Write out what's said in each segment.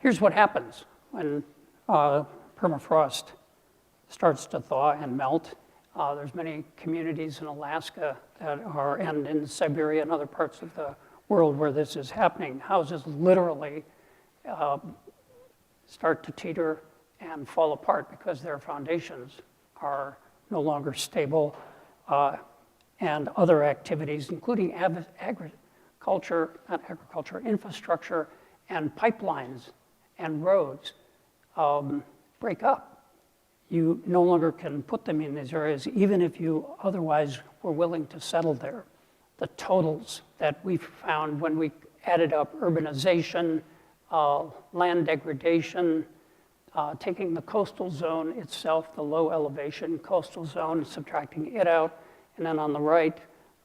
here's what happens when permafrost starts to thaw and melt. There's many communities in Alaska that are, and in Siberia and other parts of the world where this is happening. Houses literally start to teeter and fall apart because their foundations are no longer stable, and other activities, including infrastructure and pipelines and roads, break up. You no longer can put them in these areas, even if you otherwise were willing to settle there. The totals that we found when we added up urbanization, land degradation, taking the coastal zone itself, the low elevation coastal zone, subtracting it out, and then on the right,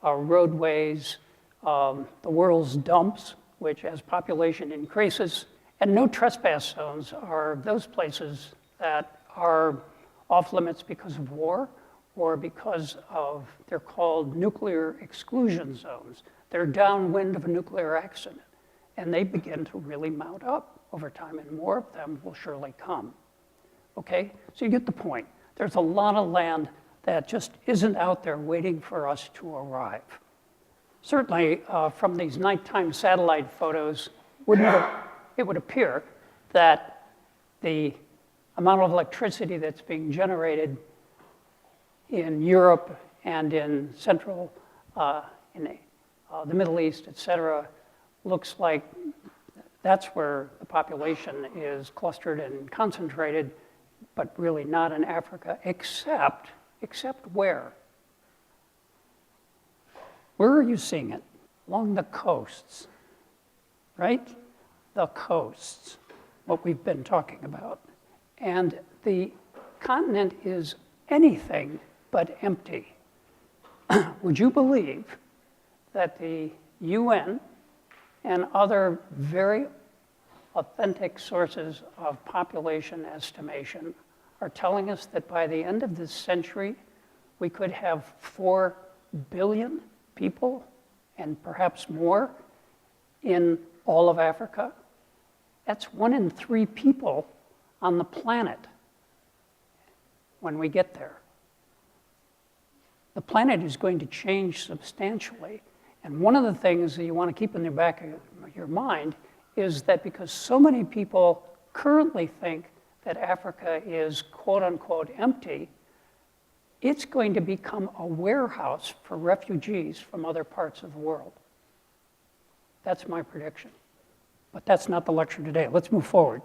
roadways, the world's dumps, which as population increases, and no trespass zones are those places that are off limits because of war or because of, they're called nuclear exclusion zones. They're downwind of a nuclear accident, and they begin to really mount up over time, and more of them will surely come. Okay, so you get the point. There's a lot of land that just isn't out there waiting for us to arrive. Certainly, from these nighttime satellite photos, it would appear that the amount of electricity that's being generated in Europe and in Central, in the Middle East, et cetera, looks like that's where the population is clustered and concentrated, but really not in Africa, except where? Where are you seeing it? Along the coasts, right? The coasts, what we've been talking about. And the continent is anything but empty. Would you believe that the UN and other very authentic sources of population estimation are telling us that by the end of this century, we could have 4 billion people and perhaps more in all of Africa? That's 1 in 3 people on the planet when we get there. The planet is going to change substantially. And one of the things that you want to keep in the back of your mind is that because so many people currently think that Africa is quote unquote empty, it's going to become a warehouse for refugees from other parts of the world. That's my prediction. But that's not the lecture today. Let's move forward.